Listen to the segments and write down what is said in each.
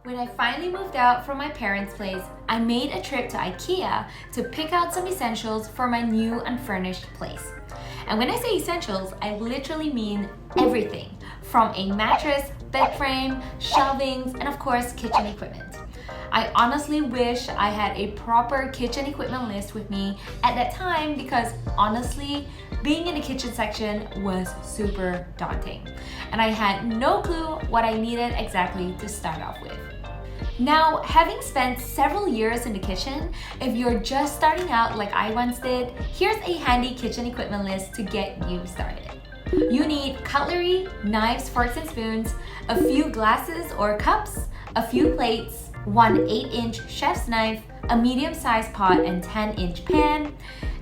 When I finally moved out from my parents' place, I made a trip to IKEA to pick out some essentials for my new unfurnished place. And when I say essentials, I literally mean everything from a mattress, bed frame, shelvings, and of course, kitchen equipment. I honestly wish I had a proper kitchen equipment list with me at that time because honestly, being in the kitchen section was super daunting. And I had no clue what I needed exactly to start off with. Now, having spent several years in the kitchen, if you're just starting out like I once did, here's a handy kitchen equipment list to get you started. You need cutlery, knives, forks and spoons, a few glasses or cups, a few plates, one 8-inch chef's knife, a medium-sized pot and 10-inch pan,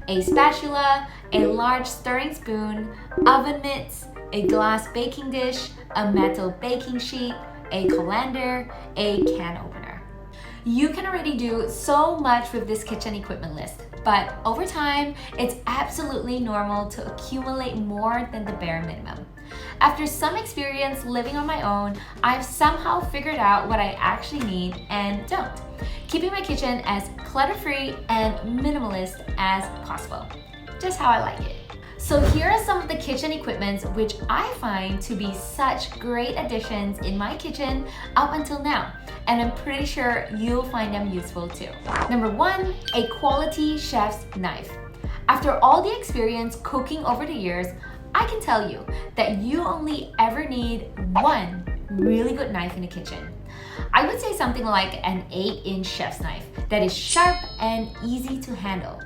a spatula, a large stirring spoon, oven mitts, a glass baking dish, a metal baking sheet, a colander, a can opener. You can already do so much with this kitchen equipment list, but over time, it's absolutely normal to accumulate more than the bare minimum. After some experience living on my own, I've somehow figured out what I actually need and don't, keeping my kitchen as clutter-free and minimalist as possible. Just how I like it. So here are some of the kitchen equipments which I find to be such great additions in my kitchen up until now, and I'm pretty sure you'll find them useful too. Number 1, a quality chef's knife. After all the experience cooking over the years, I can tell you that you only ever need one really good knife in the kitchen. I would say something like an 8-inch chef's knife that is sharp and easy to handle.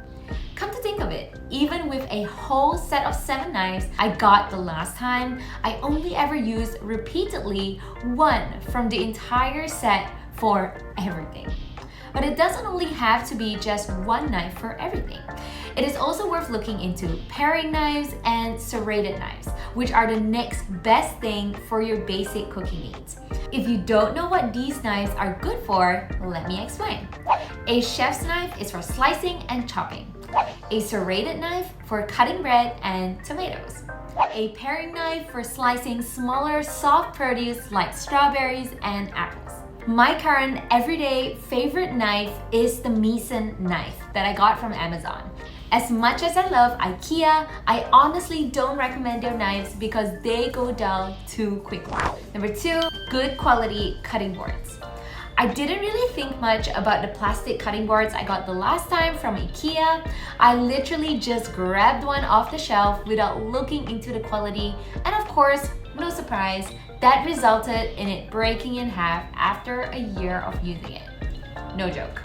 Come to think of it, even with a whole set of 7 knives I got the last time, I only ever used repeatedly one from the entire set for everything. But it doesn't only have to be just one knife for everything. It is also worth looking into paring knives and serrated knives, which are the next best thing for your basic cooking needs. If you don't know what these knives are good for, let me explain. A chef's knife is for slicing and chopping. A serrated knife for cutting bread and tomatoes. A paring knife for slicing smaller soft produce like strawberries and apples. My current everyday favorite knife is the Mason knife that I got from Amazon. As much as I love IKEA, I honestly don't recommend their knives because they go dull too quickly. Number 2, good quality cutting boards. I didn't really think much about the plastic cutting boards I got the last time from IKEA. I literally just grabbed one off the shelf without looking into the quality, and of course, no surprise, that resulted in it breaking in half after a year of using it. No joke.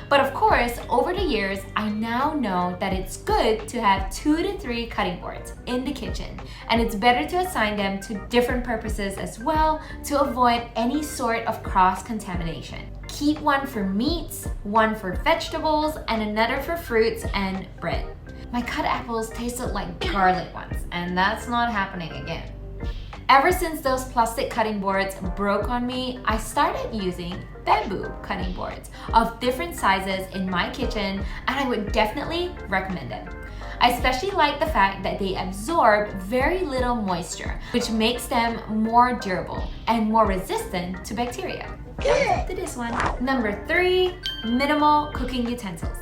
But of course, over the years, I now know that it's good to have 2 to 3 cutting boards in the kitchen, and it's better to assign them to different purposes as well to avoid any sort of cross-contamination. Keep one for meats, one for vegetables, and another for fruits and bread. My cut apples tasted like garlic once, and that's not happening again. Ever since those plastic cutting boards broke on me, I started using bamboo cutting boards of different sizes in my kitchen, and I would definitely recommend them. I especially like the fact that they absorb very little moisture, which makes them more durable and more resistant to bacteria. To this one. Number 3, minimal cooking utensils.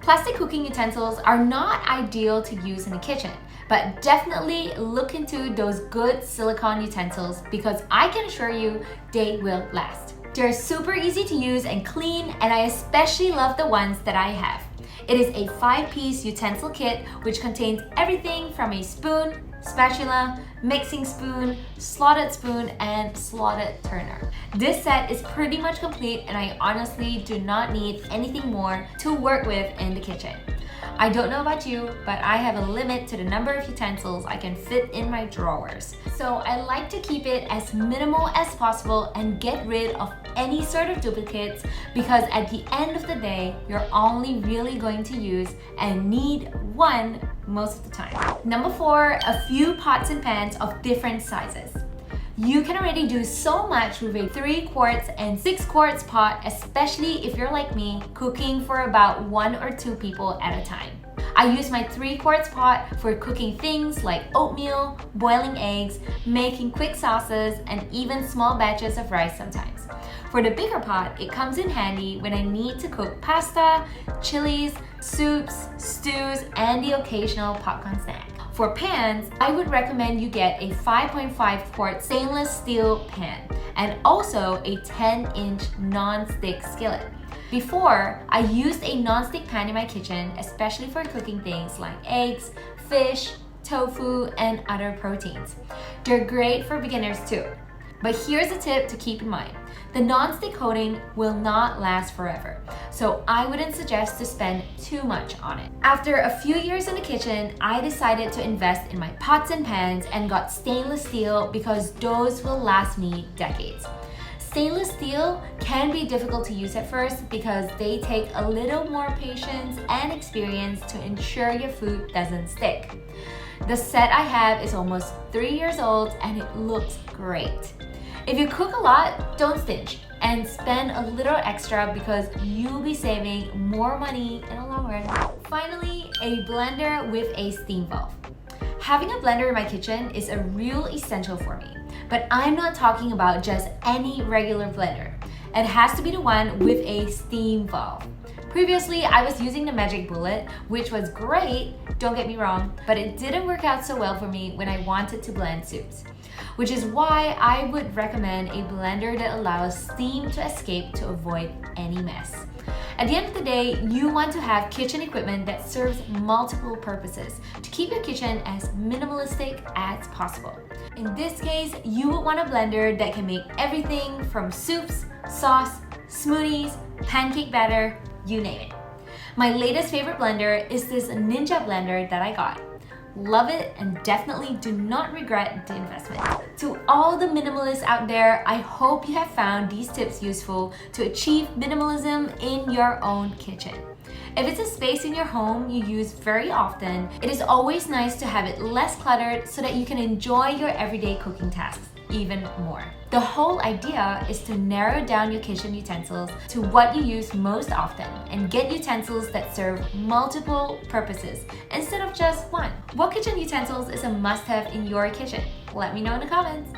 Plastic cooking utensils are not ideal to use in the kitchen, but definitely look into those good silicone utensils because I can assure you they will last. They're super easy to use and clean, and I especially love the ones that I have. It is a 5-piece utensil kit which contains everything from a spoon, spatula, mixing spoon, slotted spoon, and slotted turner. This set is pretty much complete, and I honestly do not need anything more to work with in the kitchen. I don't know about you, but I have a limit to the number of utensils I can fit in my drawers. So I like to keep it as minimal as possible and get rid of any sort of duplicates because at the end of the day, you're only really going to use and need one most of the time. Number 4, a few pots and pans of different sizes. You can already do so much with a 3 quarts and 6 quarts pot, especially if you're like me, cooking for about 1 or 2 people at a time. I use my 3 quarts pot for cooking things like oatmeal, boiling eggs, making quick sauces, and even small batches of rice sometimes. For the bigger pot, it comes in handy when I need to cook pasta, chilies, soups, stews, and the occasional popcorn snack. For pans, I would recommend you get a 5.5 quart stainless steel pan and also a 10-inch non-stick skillet. Before, I used a non-stick pan in my kitchen, especially for cooking things like eggs, fish, tofu, and other proteins. They're great for beginners too. But here's a tip to keep in mind. The non-stick coating will not last forever, so I wouldn't suggest to spend too much on it. After a few years in the kitchen, I decided to invest in my pots and pans and got stainless steel because those will last me decades. Stainless steel can be difficult to use at first because they take a little more patience and experience to ensure your food doesn't stick. The set I have is almost 3 years old and it looks great. If you cook a lot, don't stinge and spend a little extra because you'll be saving more money in the long run. Finally, a blender with a steam valve. Having a blender in my kitchen is a real essential for me, but I'm not talking about just any regular blender. It has to be the one with a steam valve. Previously, I was using the Magic Bullet, which was great, don't get me wrong, but it didn't work out so well for me when I wanted to blend soups. Which is why I would recommend a blender that allows steam to escape to avoid any mess. At the end of the day, you want to have kitchen equipment that serves multiple purposes to keep your kitchen as minimalistic as possible. In this case, you would want a blender that can make everything from soups, sauce, smoothies, pancake batter, you name it. My latest favorite blender is this Ninja blender that I got. Love it and definitely do not regret the investment. To all the minimalists out there, I hope you have found these tips useful to achieve minimalism in your own kitchen. If it's a space in your home you use very often, it is always nice to have it less cluttered so that you can enjoy your everyday cooking tasks even more. The whole idea is to narrow down your kitchen utensils to what you use most often and get utensils that serve multiple purposes instead of just one. What kitchen utensils is a must-have in your kitchen? Let me know in the comments.